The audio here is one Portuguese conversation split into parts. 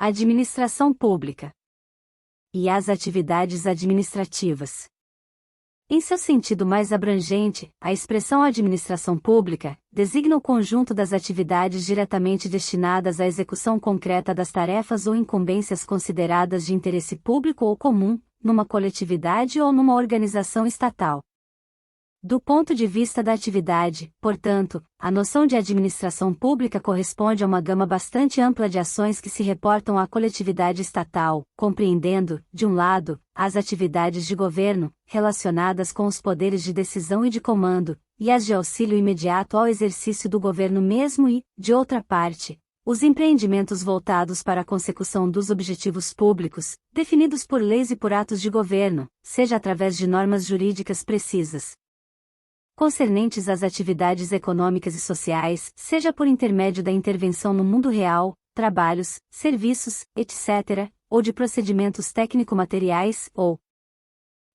Administração pública e as atividades administrativas. Em seu sentido mais abrangente, a expressão administração pública designa o conjunto das atividades diretamente destinadas à execução concreta das tarefas ou incumbências consideradas de interesse público ou comum, numa coletividade ou numa organização estatal. Do ponto de vista da atividade, portanto, a noção de administração pública corresponde a uma gama bastante ampla de ações que se reportam à coletividade estatal, compreendendo, de um lado, as atividades de governo, relacionadas com os poderes de decisão e de comando, e as de auxílio imediato ao exercício do governo mesmo e, de outra parte, os empreendimentos voltados para a consecução dos objetivos públicos, definidos por leis e por atos de governo, seja através de normas jurídicas precisas, concernentes às atividades econômicas e sociais, seja por intermédio da intervenção no mundo real, trabalhos, serviços, etc., ou de procedimentos técnico-materiais, ou,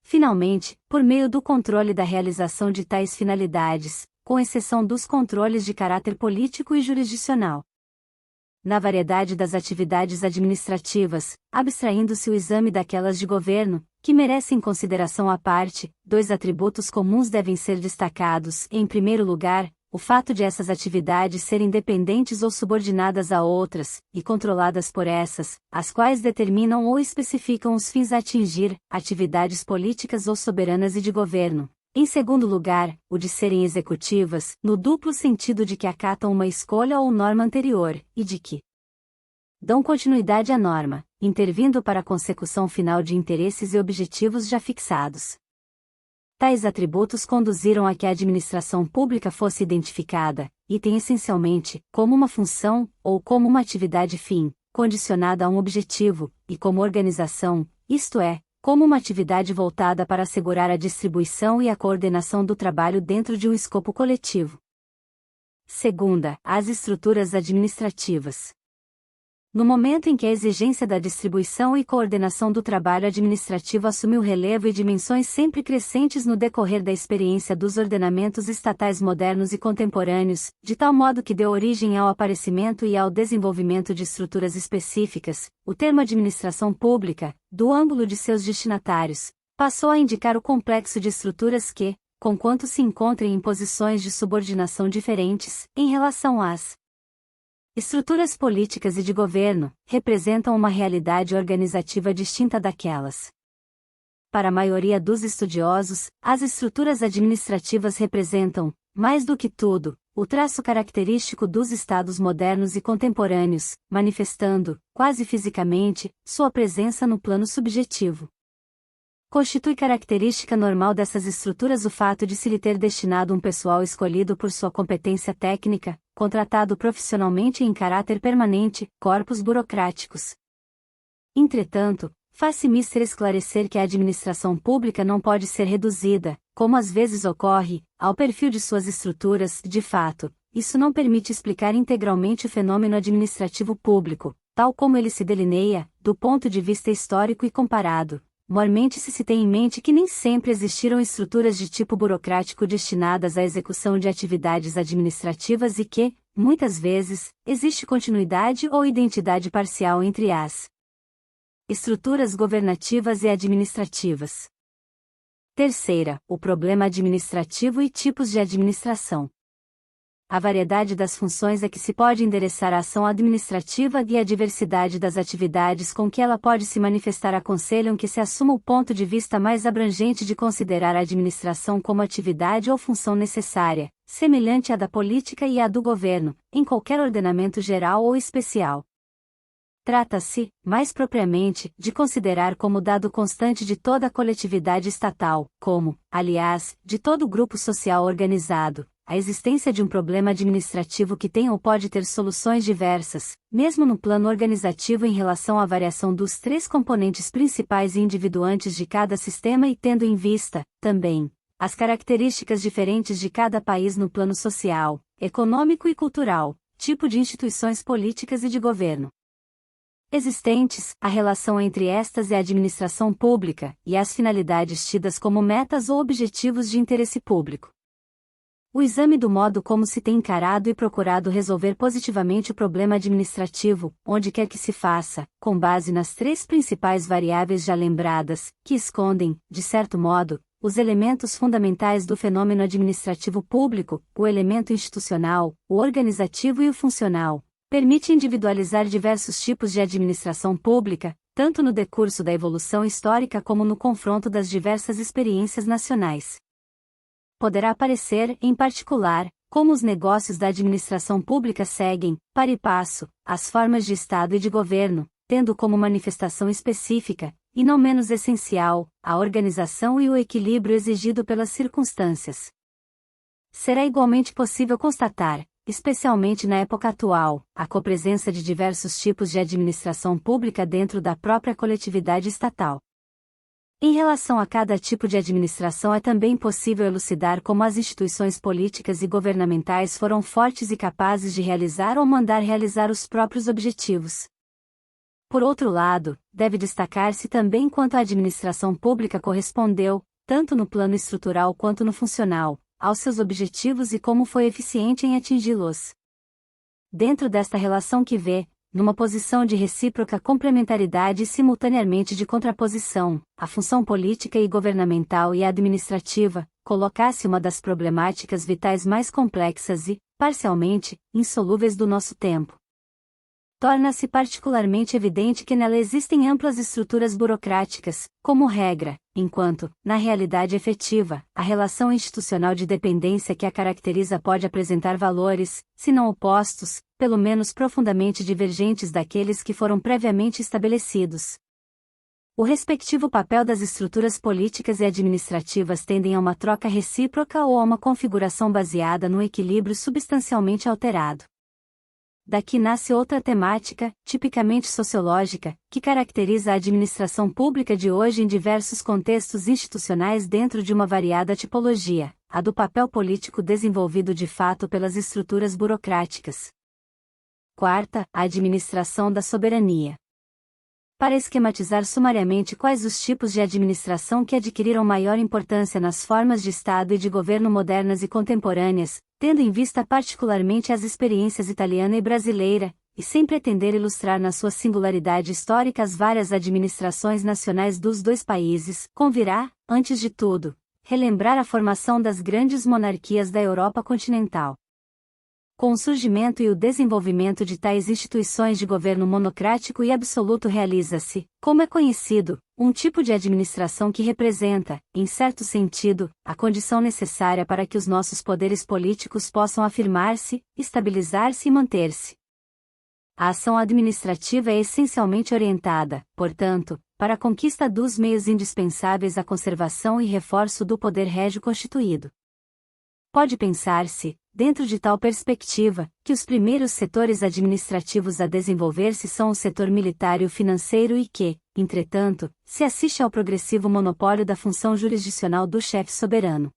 finalmente, por meio do controle da realização de tais finalidades, com exceção dos controles de caráter político e jurisdicional. Na variedade das atividades administrativas, abstraindo-se o exame daquelas de governo, que merecem consideração à parte, dois atributos comuns devem ser destacados. Em primeiro lugar, o fato de essas atividades serem dependentes ou subordinadas a outras, e controladas por essas, as quais determinam ou especificam os fins a atingir, atividades políticas ou soberanas e de governo. Em segundo lugar, o de serem executivas, no duplo sentido de que acatam uma escolha ou norma anterior, e de que dão continuidade à norma, intervindo para a consecução final de interesses e objetivos já fixados. Tais atributos conduziram a que a administração pública fosse identificada, item essencialmente, como uma função, ou como uma atividade fim, condicionada a um objetivo, e como organização, isto é, como uma atividade voltada para assegurar a distribuição e a coordenação do trabalho dentro de um escopo coletivo. Segunda, as estruturas administrativas. No momento em que a exigência da distribuição e coordenação do trabalho administrativo assumiu relevo e dimensões sempre crescentes no decorrer da experiência dos ordenamentos estatais modernos e contemporâneos, de tal modo que deu origem ao aparecimento e ao desenvolvimento de estruturas específicas, o termo administração pública, do ângulo de seus destinatários, passou a indicar o complexo de estruturas que, conquanto se encontrem em posições de subordinação diferentes, em relação às estruturas políticas e de governo, representam uma realidade organizativa distinta daquelas. Para a maioria dos estudiosos, as estruturas administrativas representam, mais do que tudo, o traço característico dos estados modernos e contemporâneos, manifestando, quase fisicamente, sua presença no plano subjetivo. Constitui característica normal dessas estruturas o fato de se lhe ter destinado um pessoal escolhido por sua competência técnica, contratado profissionalmente e em caráter permanente, corpos burocráticos. Entretanto, faz-se mister esclarecer que a administração pública não pode ser reduzida, como às vezes ocorre, ao perfil de suas estruturas. De fato, isso não permite explicar integralmente o fenômeno administrativo público, tal como ele se delineia, do ponto de vista histórico e comparado. Mormente se tem em mente que nem sempre existiram estruturas de tipo burocrático destinadas à execução de atividades administrativas e que, muitas vezes, existe continuidade ou identidade parcial entre as estruturas governativas e administrativas. Terceira, o problema administrativo e tipos de administração. A variedade das funções a que se pode endereçar a ação administrativa e a diversidade das atividades com que ela pode se manifestar aconselham que se assuma o ponto de vista mais abrangente de considerar a administração como atividade ou função necessária, semelhante à da política e à do governo, em qualquer ordenamento geral ou especial. Trata-se, mais propriamente, de considerar como dado constante de toda a coletividade estatal, como, aliás, de todo grupo social organizado, a existência de um problema administrativo que tem ou pode ter soluções diversas, mesmo no plano organizativo em relação à variação dos três componentes principais e individuantes de cada sistema e tendo em vista, também, as características diferentes de cada país no plano social, econômico e cultural, tipo de instituições políticas e de governo existentes, a relação entre estas e a administração pública, e as finalidades tidas como metas ou objetivos de interesse público. O exame do modo como se tem encarado e procurado resolver positivamente o problema administrativo, onde quer que se faça, com base nas três principais variáveis já lembradas, que escondem, de certo modo, os elementos fundamentais do fenômeno administrativo público, o elemento institucional, o organizativo e o funcional, permite individualizar diversos tipos de administração pública, tanto no decurso da evolução histórica como no confronto das diversas experiências nacionais. Poderá parecer, em particular, como os negócios da administração pública seguem, para e passo, as formas de Estado e de governo, tendo como manifestação específica, e não menos essencial, a organização e o equilíbrio exigido pelas circunstâncias. Será igualmente possível constatar, especialmente na época atual, a copresença de diversos tipos de administração pública dentro da própria coletividade estatal. Em relação a cada tipo de administração é também possível elucidar como as instituições políticas e governamentais foram fortes e capazes de realizar ou mandar realizar os próprios objetivos. Por outro lado, deve destacar-se também quanto a administração pública correspondeu, tanto no plano estrutural quanto no funcional, aos seus objetivos e como foi eficiente em atingi-los. Dentro desta relação que vê, numa posição de recíproca complementaridade e simultaneamente de contraposição, a função política e governamental e administrativa, colocasse uma das problemáticas vitais mais complexas e, parcialmente, insolúveis do nosso tempo. Torna-se particularmente evidente que nela existem amplas estruturas burocráticas, como regra, enquanto, na realidade efetiva, a relação institucional de dependência que a caracteriza pode apresentar valores, se não opostos, pelo menos profundamente divergentes daqueles que foram previamente estabelecidos. O respectivo papel das estruturas políticas e administrativas tendem a uma troca recíproca ou a uma configuração baseada no equilíbrio substancialmente alterado. Daqui nasce outra temática, tipicamente sociológica, que caracteriza a administração pública de hoje em diversos contextos institucionais dentro de uma variada tipologia, a do papel político desenvolvido de fato pelas estruturas burocráticas. Quarta, a administração da soberania. Para esquematizar sumariamente quais os tipos de administração que adquiriram maior importância nas formas de Estado e de governo modernas e contemporâneas, tendo em vista particularmente as experiências italiana e brasileira, e sem pretender ilustrar na sua singularidade histórica as várias administrações nacionais dos dois países, convirá, antes de tudo, relembrar a formação das grandes monarquias da Europa continental. Com o surgimento e o desenvolvimento de tais instituições de governo monocrático e absoluto realiza-se, como é conhecido, um tipo de administração que representa, em certo sentido, a condição necessária para que os nossos poderes políticos possam afirmar-se, estabilizar-se e manter-se. A ação administrativa é essencialmente orientada, portanto, para a conquista dos meios indispensáveis à conservação e reforço do poder régio constituído. Pode pensar-se, dentro de tal perspectiva, que os primeiros setores administrativos a desenvolver-se são o setor militar e o financeiro e que, entretanto, se assiste ao progressivo monopólio da função jurisdicional do chefe soberano.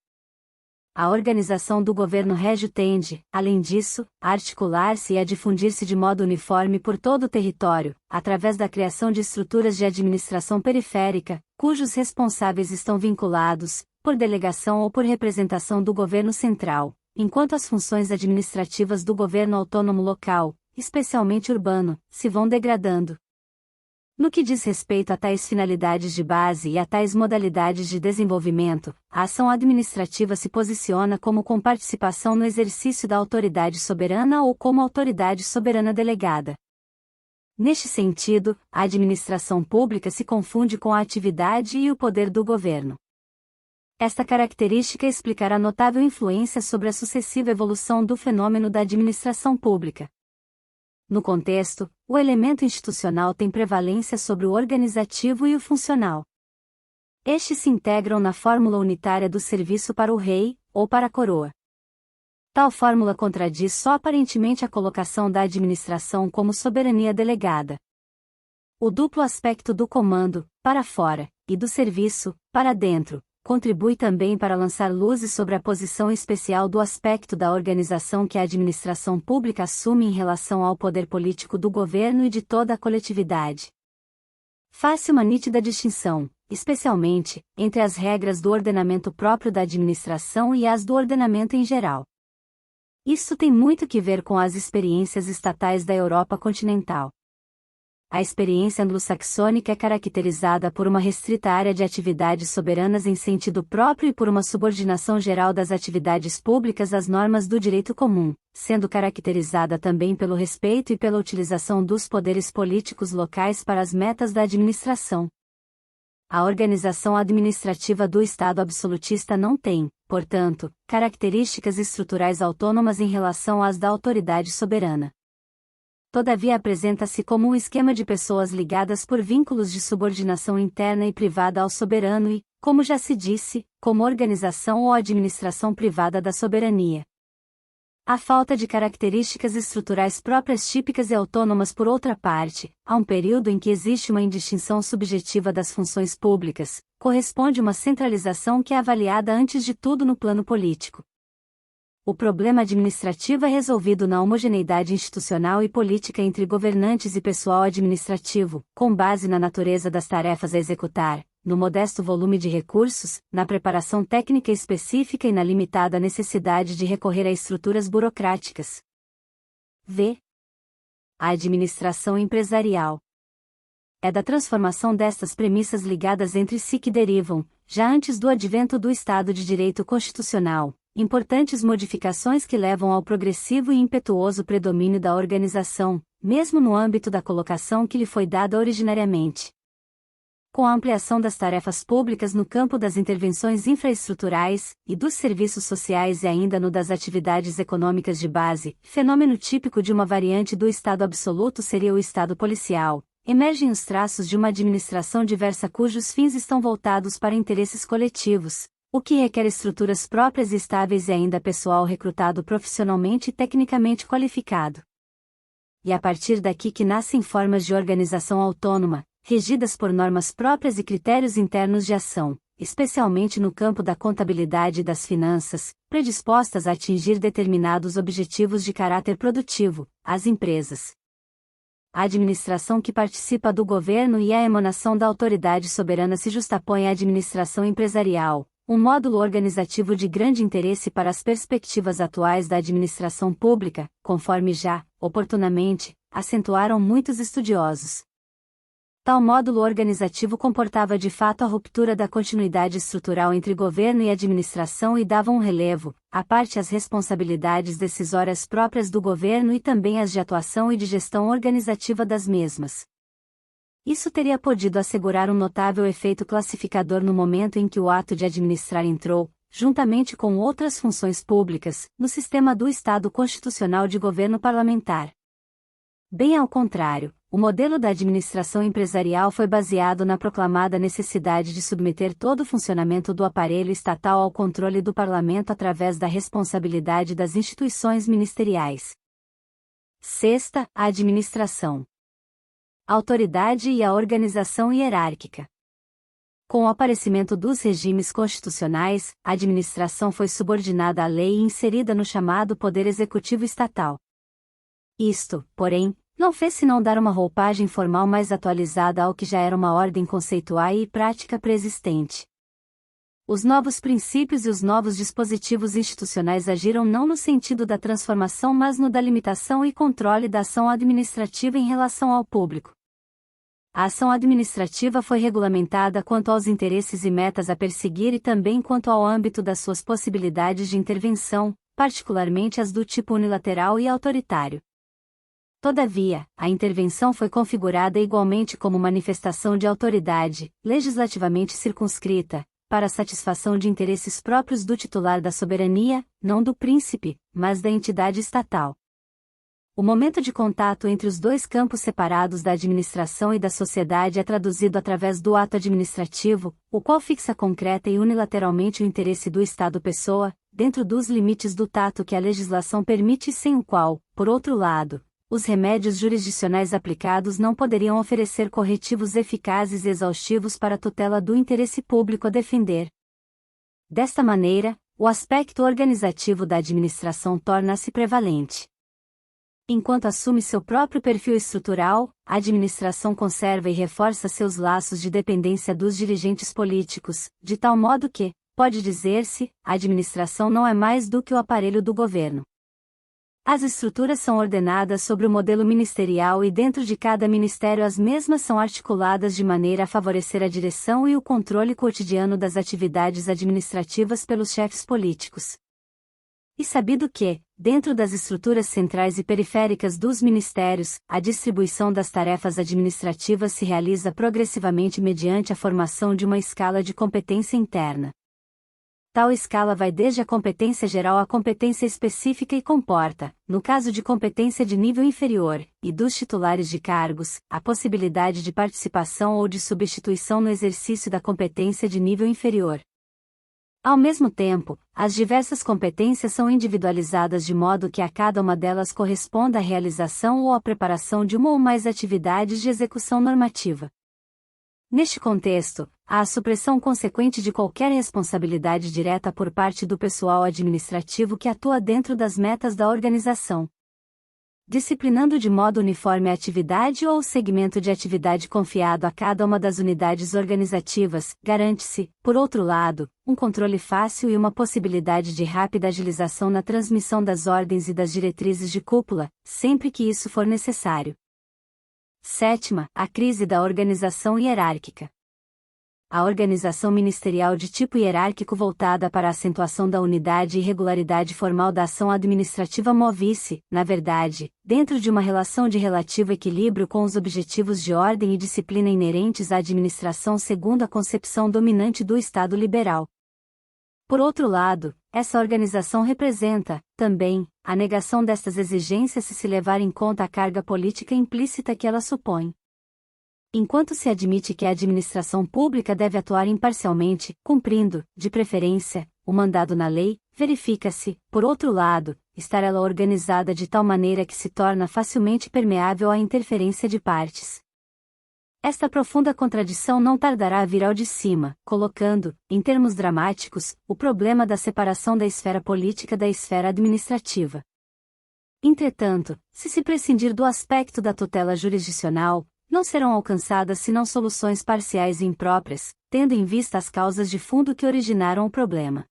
A organização do governo régio tende, além disso, a articular-se e a difundir-se de modo uniforme por todo o território, através da criação de estruturas de administração periférica, cujos responsáveis estão vinculados, por delegação ou por representação do governo central, enquanto as funções administrativas do governo autônomo local, especialmente urbano, se vão degradando. No que diz respeito a tais finalidades de base e a tais modalidades de desenvolvimento, a ação administrativa se posiciona como com participação no exercício da autoridade soberana ou como autoridade soberana delegada. Neste sentido, a administração pública se confunde com a atividade e o poder do governo. Esta característica explicará notável influência sobre a sucessiva evolução do fenômeno da administração pública. No contexto, o elemento institucional tem prevalência sobre o organizativo e o funcional. Estes se integram na fórmula unitária do serviço para o rei, ou para a coroa. Tal fórmula contradiz só aparentemente a colocação da administração como soberania delegada. O duplo aspecto do comando, para fora, e do serviço, para dentro, contribui também para lançar luzes sobre a posição especial do aspecto da organização que a administração pública assume em relação ao poder político do governo e de toda a coletividade. Faz-se uma nítida distinção, especialmente, entre as regras do ordenamento próprio da administração e as do ordenamento em geral. Isso tem muito que ver com as experiências estatais da Europa continental. A experiência anglo-saxônica é caracterizada por uma restrita área de atividades soberanas em sentido próprio e por uma subordinação geral das atividades públicas às normas do direito comum, sendo caracterizada também pelo respeito e pela utilização dos poderes políticos locais para as metas da administração. A organização administrativa do Estado absolutista não tem, portanto, características estruturais autônomas em relação às da autoridade soberana. Todavia apresenta-se como um esquema de pessoas ligadas por vínculos de subordinação interna e privada ao soberano e, como já se disse, como organização ou administração privada da soberania. A falta de características estruturais próprias típicas e autônomas por outra parte, há um período em que existe uma indistinção subjetiva das funções públicas, corresponde uma centralização que é avaliada antes de tudo no plano político. O problema administrativo é resolvido na homogeneidade institucional e política entre governantes e pessoal administrativo, com base na natureza das tarefas a executar, no modesto volume de recursos, na preparação técnica específica e na limitada necessidade de recorrer a estruturas burocráticas. V. A administração empresarial. É da transformação destas premissas ligadas entre si que derivam, já antes do advento do Estado de Direito Constitucional, importantes modificações que levam ao progressivo e impetuoso predomínio da organização, mesmo no âmbito da colocação que lhe foi dada originariamente. Com a ampliação das tarefas públicas no campo das intervenções infraestruturais, e dos serviços sociais e ainda no das atividades econômicas de base, fenômeno típico de uma variante do Estado absoluto seria o Estado policial, emergem os traços de uma administração diversa cujos fins estão voltados para interesses coletivos, o que requer estruturas próprias e estáveis e ainda pessoal recrutado profissionalmente e tecnicamente qualificado. E a partir daqui que nascem formas de organização autônoma, regidas por normas próprias e critérios internos de ação, especialmente no campo da contabilidade e das finanças, predispostas a atingir determinados objetivos de caráter produtivo, as empresas. A administração que participa do governo e a emanação da autoridade soberana se justapõe à administração empresarial, um módulo organizativo de grande interesse para as perspectivas atuais da administração pública, conforme já, oportunamente, acentuaram muitos estudiosos. Tal módulo organizativo comportava de fato a ruptura da continuidade estrutural entre governo e administração e dava um relevo, à parte as responsabilidades decisórias próprias do governo e também as de atuação e de gestão organizativa das mesmas. Isso teria podido assegurar um notável efeito classificador no momento em que o ato de administrar entrou, juntamente com outras funções públicas, no sistema do Estado constitucional de governo parlamentar. Bem ao contrário, o modelo da administração empresarial foi baseado na proclamada necessidade de submeter todo o funcionamento do aparelho estatal ao controle do parlamento através da responsabilidade das instituições ministeriais. Sexta, a administração. A autoridade e a organização hierárquica. Com o aparecimento dos regimes constitucionais, a administração foi subordinada à lei e inserida no chamado poder executivo estatal. Isto, porém, não fez senão dar uma roupagem formal mais atualizada ao que já era uma ordem conceitual e prática preexistente. Os novos princípios e os novos dispositivos institucionais agiram não no sentido da transformação mas no da limitação e controle da ação administrativa em relação ao público. A ação administrativa foi regulamentada quanto aos interesses e metas a perseguir e também quanto ao âmbito das suas possibilidades de intervenção, particularmente as do tipo unilateral e autoritário. Todavia, a intervenção foi configurada igualmente como manifestação de autoridade, legislativamente circunscrita, para a satisfação de interesses próprios do titular da soberania, não do príncipe, mas da entidade estatal. O momento de contato entre os dois campos separados da administração e da sociedade é traduzido através do ato administrativo, o qual fixa concreta e unilateralmente o interesse do Estado-pessoa, dentro dos limites do tato que a legislação permite e sem o qual, por outro lado, os remédios jurisdicionais aplicados não poderiam oferecer corretivos eficazes e exaustivos para a tutela do interesse público a defender. Desta maneira, o aspecto organizativo da administração torna-se prevalente. Enquanto assume seu próprio perfil estrutural, a administração conserva e reforça seus laços de dependência dos dirigentes políticos, de tal modo que, pode dizer-se, a administração não é mais do que o aparelho do governo. As estruturas são ordenadas sobre o modelo ministerial e dentro de cada ministério as mesmas são articuladas de maneira a favorecer a direção e o controle cotidiano das atividades administrativas pelos chefes políticos. E sabido que, dentro das estruturas centrais e periféricas dos ministérios, a distribuição das tarefas administrativas se realiza progressivamente mediante a formação de uma escala de competência interna. Tal escala vai desde a competência geral à competência específica e comporta, no caso de competência de nível inferior, e dos titulares de cargos, a possibilidade de participação ou de substituição no exercício da competência de nível inferior. Ao mesmo tempo, as diversas competências são individualizadas de modo que a cada uma delas corresponda à realização ou à preparação de uma ou mais atividades de execução normativa. Neste contexto, há a supressão consequente de qualquer responsabilidade direta por parte do pessoal administrativo que atua dentro das metas da organização. Disciplinando de modo uniforme a atividade ou o segmento de atividade confiado a cada uma das unidades organizativas, garante-se, por outro lado, um controle fácil e uma possibilidade de rápida agilização na transmissão das ordens e das diretrizes de cúpula, sempre que isso for necessário. Sétima, a crise da organização hierárquica. A organização ministerial de tipo hierárquico voltada para a acentuação da unidade e regularidade formal da ação administrativa move-se, na verdade, dentro de uma relação de relativo equilíbrio com os objetivos de ordem e disciplina inerentes à administração segundo a concepção dominante do Estado liberal. Por outro lado, essa organização representa, também, a negação destas exigências se levar em conta a carga política implícita que ela supõe. Enquanto se admite que a administração pública deve atuar imparcialmente, cumprindo, de preferência, o mandado na lei, verifica-se, por outro lado, estar ela organizada de tal maneira que se torna facilmente permeável à interferência de partes. Esta profunda contradição não tardará a vir ao de cima, colocando, em termos dramáticos, o problema da separação da esfera política da esfera administrativa. Entretanto, se prescindir do aspecto da tutela jurisdicional, não serão alcançadas senão soluções parciais e impróprias, tendo em vista as causas de fundo que originaram o problema.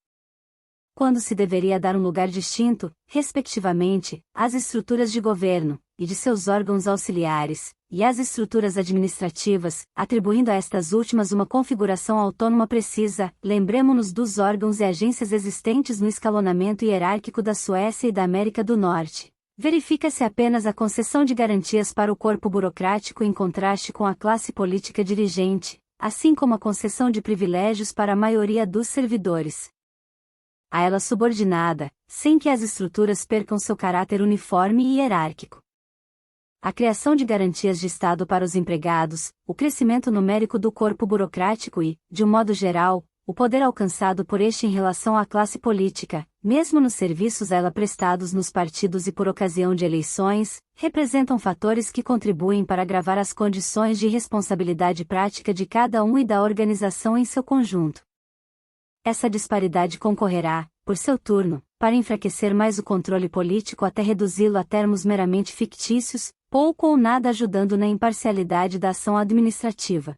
Quando se deveria dar um lugar distinto, respectivamente, às estruturas de governo, e de seus órgãos auxiliares, e às estruturas administrativas, atribuindo a estas últimas uma configuração autônoma precisa, lembremo-nos dos órgãos e agências existentes no escalonamento hierárquico da Suécia e da América do Norte. Verifica-se apenas a concessão de garantias para o corpo burocrático em contraste com a classe política dirigente, assim como a concessão de privilégios para a maioria dos servidores. A ela subordinada, sem que as estruturas percam seu caráter uniforme e hierárquico. A criação de garantias de Estado para os empregados, o crescimento numérico do corpo burocrático e, de um modo geral, o poder alcançado por este em relação à classe política, mesmo nos serviços a ela prestados nos partidos e por ocasião de eleições, representam fatores que contribuem para agravar as condições de responsabilidade prática de cada um e da organização em seu conjunto. Essa disparidade concorrerá, por seu turno, para enfraquecer mais o controle político até reduzi-lo a termos meramente fictícios, pouco ou nada ajudando na imparcialidade da ação administrativa.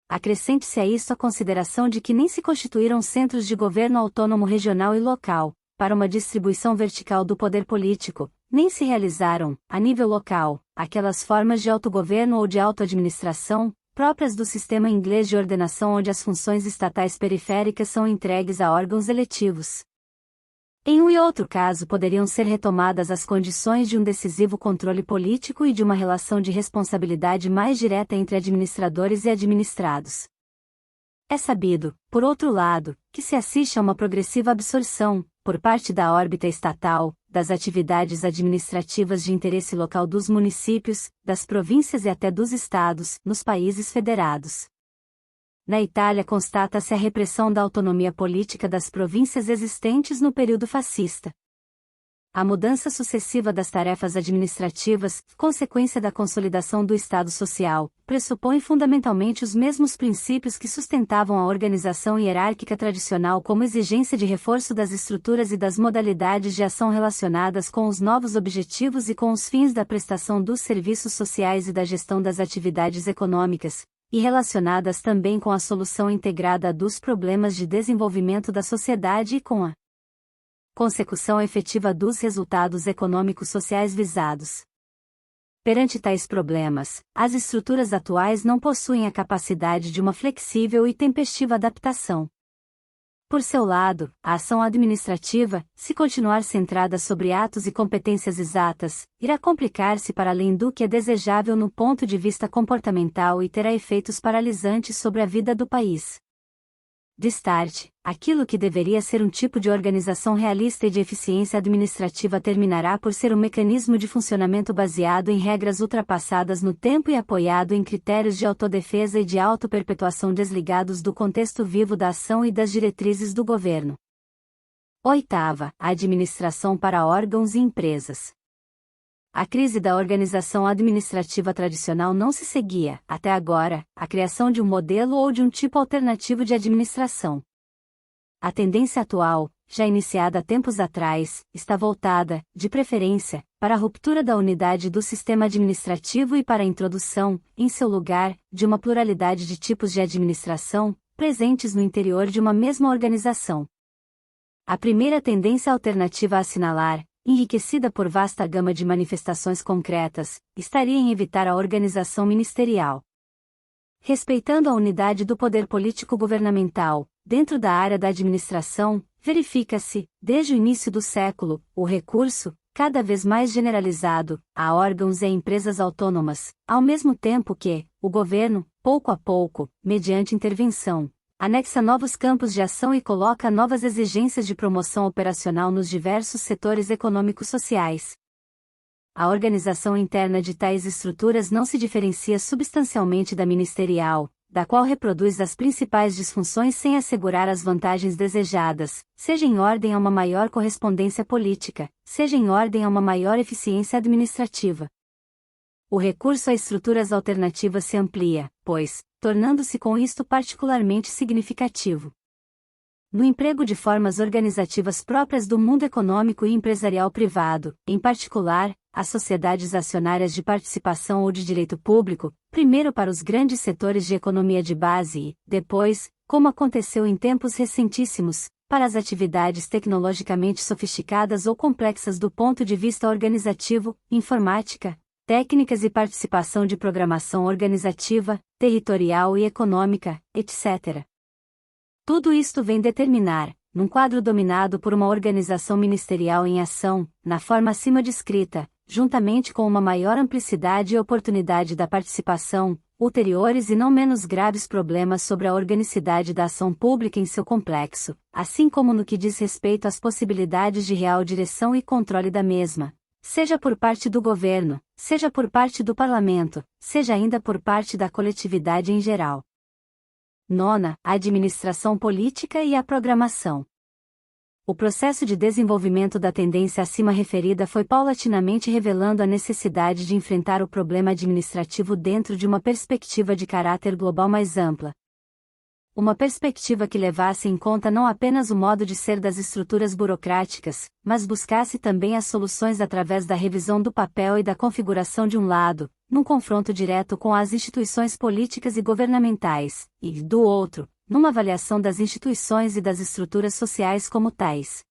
Acrescente-se a isso a consideração de que nem se constituíram centros de governo autônomo regional e local, para uma distribuição vertical do poder político, nem se realizaram, a nível local, aquelas formas de autogoverno ou de autoadministração, próprias do sistema inglês de ordenação onde as funções estatais periféricas são entregues a órgãos eletivos. Em um e outro caso poderiam ser retomadas as condições de um decisivo controle político e de uma relação de responsabilidade mais direta entre administradores e administrados. É sabido, por outro lado, que se assiste a uma progressiva absorção, por parte da órbita estatal, das atividades administrativas de interesse local dos municípios, das províncias e até dos estados, nos países federados. Na Itália constata-se a repressão da autonomia política das províncias existentes no período fascista. A mudança sucessiva das tarefas administrativas, consequência da consolidação do Estado Social, pressupõe fundamentalmente os mesmos princípios que sustentavam a organização hierárquica tradicional como exigência de reforço das estruturas e das modalidades de ação relacionadas com os novos objetivos e com os fins da prestação dos serviços sociais e da gestão das atividades econômicas, e relacionadas também com a solução integrada dos problemas de desenvolvimento da sociedade e com a consecução efetiva dos resultados econômicos sociais visados. Perante tais problemas, as estruturas atuais não possuem a capacidade de uma flexível e tempestiva adaptação. Por seu lado, a ação administrativa, se continuar centrada sobre atos e competências exatas, irá complicar-se para além do que é desejável no ponto de vista comportamental e terá efeitos paralisantes sobre a vida do país. De start, aquilo que deveria ser um tipo de organização realista e de eficiência administrativa terminará por ser um mecanismo de funcionamento baseado em regras ultrapassadas no tempo e apoiado em critérios de autodefesa e de autoperpetuação desligados do contexto vivo da ação e das diretrizes do governo. Oitava, administração para órgãos e empresas. A crise da organização administrativa tradicional não se seguia, até agora, à criação de um modelo ou de um tipo alternativo de administração. A tendência atual, já iniciada há tempos atrás, está voltada, de preferência, para a ruptura da unidade do sistema administrativo e para a introdução, em seu lugar, de uma pluralidade de tipos de administração, presentes no interior de uma mesma organização. A primeira tendência alternativa a assinalar, enriquecida por vasta gama de manifestações concretas, estaria em evitar a organização ministerial. Respeitando a unidade do poder político-governamental, dentro da área da administração, verifica-se, desde o início do século, o recurso, cada vez mais generalizado, a órgãos e a empresas autônomas, ao mesmo tempo que, o governo, pouco a pouco, mediante intervenção, anexa novos campos de ação e coloca novas exigências de promoção operacional nos diversos setores econômicos sociais. A organização interna de tais estruturas não se diferencia substancialmente da ministerial, da qual reproduz as principais disfunções sem assegurar as vantagens desejadas, seja em ordem a uma maior correspondência política, seja em ordem a uma maior eficiência administrativa. O recurso a estruturas alternativas se amplia, pois, tornando-se com isto particularmente significativo. No emprego de formas organizativas próprias do mundo econômico e empresarial privado, em particular, as sociedades acionárias de participação ou de direito público, primeiro para os grandes setores de economia de base e, depois, como aconteceu em tempos recentíssimos, para as atividades tecnologicamente sofisticadas ou complexas do ponto de vista organizativo, informática, técnicas e participação de programação organizativa, territorial e econômica, etc. Tudo isto vem determinar, num quadro dominado por uma organização ministerial em ação, na forma acima descrita, juntamente com uma maior amplicidade e oportunidade da participação, ulteriores e não menos graves problemas sobre a organicidade da ação pública em seu complexo, assim como no que diz respeito às possibilidades de real direção e controle da mesma, seja por parte do governo, seja por parte do parlamento, seja ainda por parte da coletividade em geral. Nona, a administração política e a programação. O processo de desenvolvimento da tendência acima referida foi paulatinamente revelando a necessidade de enfrentar o problema administrativo dentro de uma perspectiva de caráter global mais ampla. Uma perspectiva que levasse em conta não apenas o modo de ser das estruturas burocráticas, mas buscasse também as soluções através da revisão do papel e da configuração de um lado, num confronto direto com as instituições políticas e governamentais, e, do outro, numa avaliação das instituições e das estruturas sociais como tais.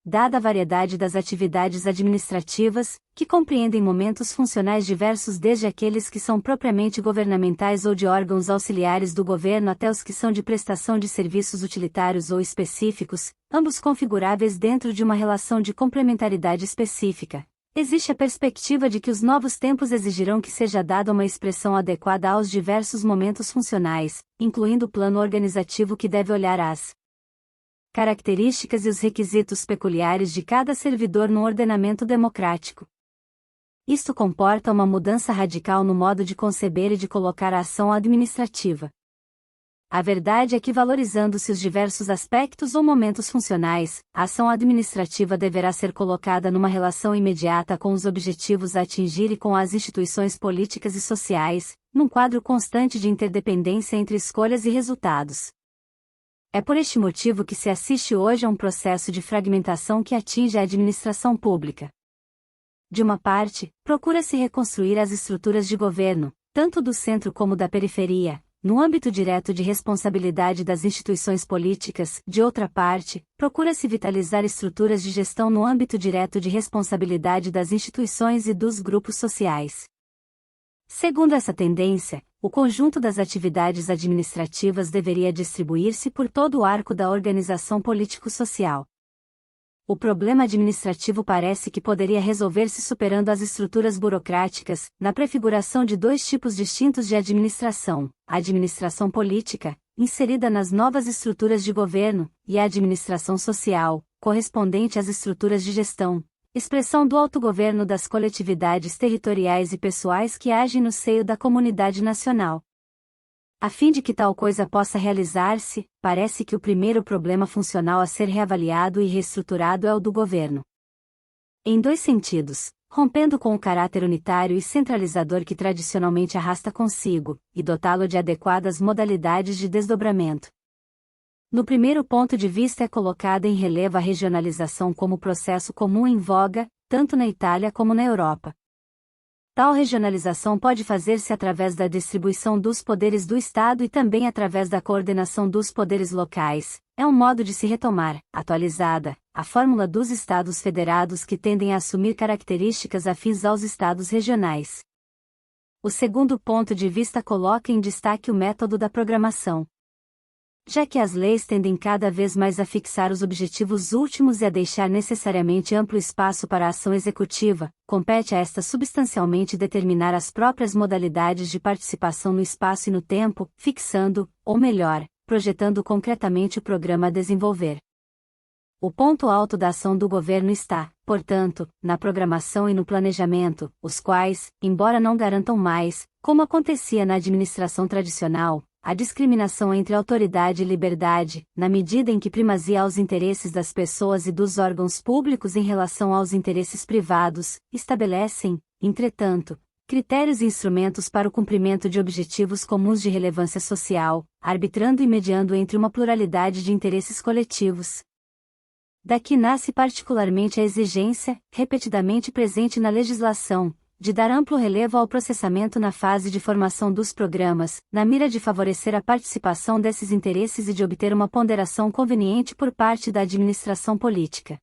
Dada a variedade das atividades administrativas, que compreendem momentos funcionais diversos desde aqueles que são propriamente governamentais ou de órgãos auxiliares do governo até os que são de prestação de serviços utilitários ou específicos, ambos configuráveis dentro de uma relação de complementaridade específica, existe a perspectiva de que os novos tempos exigirão que seja dada uma expressão adequada aos diversos momentos funcionais, incluindo o plano organizativo que deve olhar as características e os requisitos peculiares de cada servidor no ordenamento democrático. Isto comporta uma mudança radical no modo de conceber e de colocar a ação administrativa. A verdade é que, valorizando-se os diversos aspectos ou momentos funcionais, a ação administrativa deverá ser colocada numa relação imediata com os objetivos a atingir e com as instituições políticas e sociais, num quadro constante de interdependência entre escolhas e resultados. É por este motivo que se assiste hoje a um processo de fragmentação que atinge a administração pública. De uma parte, procura-se reconstruir as estruturas de governo, tanto do centro como da periferia, no âmbito direto de responsabilidade das instituições políticas, de outra parte, procura-se vitalizar estruturas de gestão no âmbito direto de responsabilidade das instituições e dos grupos sociais. Segundo essa tendência, o conjunto das atividades administrativas deveria distribuir-se por todo o arco da organização político-social. O problema administrativo parece que poderia resolver-se superando as estruturas burocráticas, na prefiguração de dois tipos distintos de administração: a administração política, inserida nas novas estruturas de governo, e a administração social, correspondente às estruturas de gestão, expressão do autogoverno das coletividades territoriais e pessoais que agem no seio da comunidade nacional. A fim de que tal coisa possa realizar-se, parece que o primeiro problema funcional a ser reavaliado e reestruturado é o do governo. Em dois sentidos, rompendo com o caráter unitário e centralizador que tradicionalmente arrasta consigo, e dotá-lo de adequadas modalidades de desdobramento. No primeiro ponto de vista é colocada em relevo a regionalização como processo comum em voga, tanto na Itália como na Europa. Tal regionalização pode fazer-se através da distribuição dos poderes do Estado e também através da coordenação dos poderes locais. É um modo de se retomar, atualizada, a fórmula dos Estados federados que tendem a assumir características afins aos Estados regionais. O segundo ponto de vista coloca em destaque o método da programação. Já que as leis tendem cada vez mais a fixar os objetivos últimos e a deixar necessariamente amplo espaço para a ação executiva, compete a esta substancialmente determinar as próprias modalidades de participação no espaço e no tempo, fixando, ou melhor, projetando concretamente o programa a desenvolver. O ponto alto da ação do governo está, portanto, na programação e no planejamento, os quais, embora não garantam mais, como acontecia na administração tradicional, a discriminação entre autoridade e liberdade, na medida em que primazia aos interesses das pessoas e dos órgãos públicos em relação aos interesses privados, estabelecem, entretanto, critérios e instrumentos para o cumprimento de objetivos comuns de relevância social, arbitrando e mediando entre uma pluralidade de interesses coletivos. Daqui nasce particularmente a exigência, repetidamente presente na legislação, de dar amplo relevo ao processamento na fase de formação dos programas, na mira de favorecer a participação desses interesses e de obter uma ponderação conveniente por parte da administração política.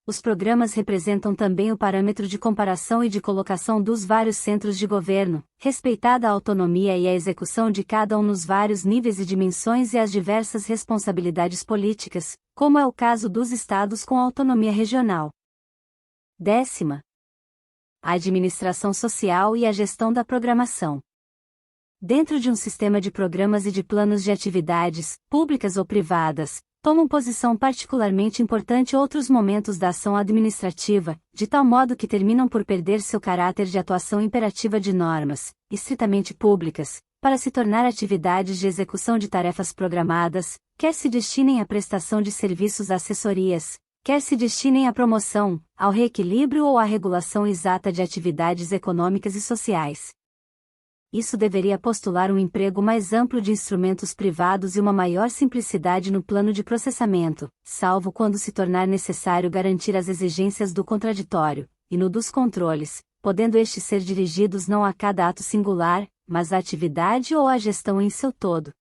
Os programas representam também o parâmetro de comparação e de colocação dos vários centros de governo, respeitada a autonomia e a execução de cada um nos vários níveis e dimensões e as diversas responsabilidades políticas, como é o caso dos estados com autonomia regional. 10ª. A administração social e a gestão da programação. Dentro de um sistema de programas e de planos de atividades, públicas ou privadas, tomam posição particularmente importante outros momentos da ação administrativa, de tal modo que terminam por perder seu caráter de atuação imperativa de normas, estritamente públicas, para se tornar atividades de execução de tarefas programadas, quer se destinem à prestação de serviços assessorias, quer se destinem à promoção, ao reequilíbrio ou à regulação exata de atividades econômicas e sociais. Isso deveria postular um emprego mais amplo de instrumentos privados e uma maior simplicidade no plano de processamento, salvo quando se tornar necessário garantir as exigências do contraditório, e no dos controles, podendo estes ser dirigidos não a cada ato singular, mas à atividade ou à gestão em seu todo.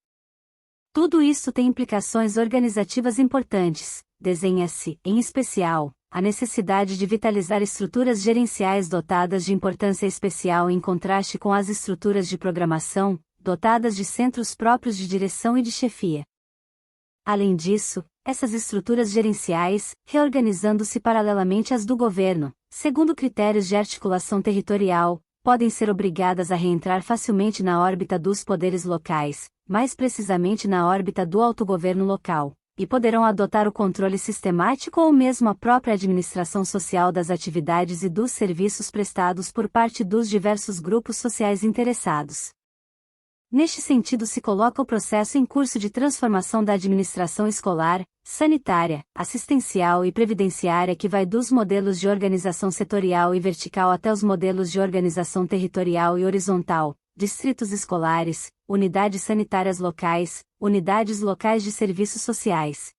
Tudo isso tem implicações organizativas importantes. Desenha-se, em especial, a necessidade de vitalizar estruturas gerenciais dotadas de importância especial em contraste com as estruturas de programação, dotadas de centros próprios de direção e de chefia. Além disso, essas estruturas gerenciais, reorganizando-se paralelamente às do governo, segundo critérios de articulação territorial, podem ser obrigadas a reentrar facilmente na órbita dos poderes locais, mais precisamente na órbita do autogoverno local, e poderão adotar o controle sistemático ou mesmo a própria administração social das atividades e dos serviços prestados por parte dos diversos grupos sociais interessados. Neste sentido se coloca o processo em curso de transformação da administração escolar, sanitária, assistencial e previdenciária que vai dos modelos de organização setorial e vertical até os modelos de organização territorial e horizontal, distritos escolares, unidades sanitárias locais, unidades locais de serviços sociais.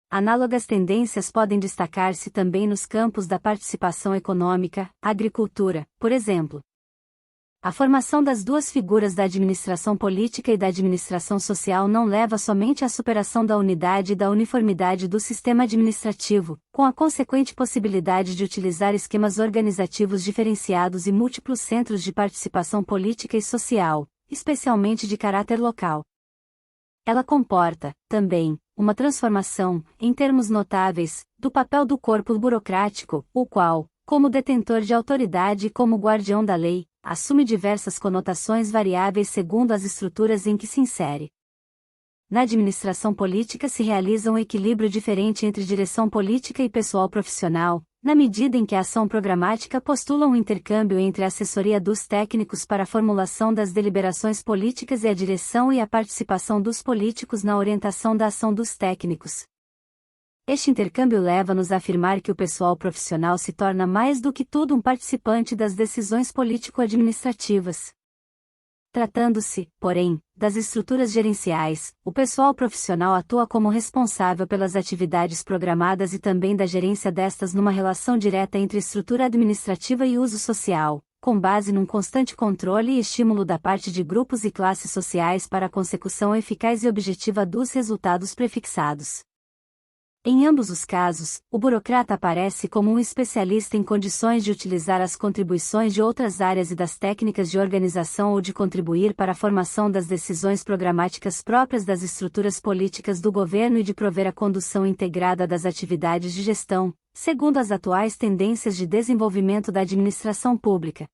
Análogas tendências podem destacar-se também nos campos da participação econômica, agricultura, por exemplo. A formação das duas figuras da administração política e da administração social não leva somente à superação da unidade e da uniformidade do sistema administrativo, com a consequente possibilidade de utilizar esquemas organizativos diferenciados e múltiplos centros de participação política e social, especialmente de caráter local. Ela comporta, também, uma transformação, em termos notáveis, do papel do corpo burocrático, o qual, como detentor de autoridade e como guardião da lei, assume diversas conotações variáveis segundo as estruturas em que se insere. Na administração política se realiza um equilíbrio diferente entre direção política e pessoal profissional, na medida em que a ação programática postula um intercâmbio entre a assessoria dos técnicos para a formulação das deliberações políticas e a direção e a participação dos políticos na orientação da ação dos técnicos. Este intercâmbio leva-nos a afirmar que o pessoal profissional se torna mais do que tudo um participante das decisões político-administrativas. Tratando-se, porém, das estruturas gerenciais, o pessoal profissional atua como responsável pelas atividades programadas e também da gerência destas numa relação direta entre estrutura administrativa e uso social, com base num constante controle e estímulo da parte de grupos e classes sociais para a consecução eficaz e objetiva dos resultados prefixados. Em ambos os casos, o burocrata aparece como um especialista em condições de utilizar as contribuições de outras áreas e das técnicas de organização ou de contribuir para a formação das decisões programáticas próprias das estruturas políticas do governo e de prover a condução integrada das atividades de gestão, segundo as atuais tendências de desenvolvimento da administração pública.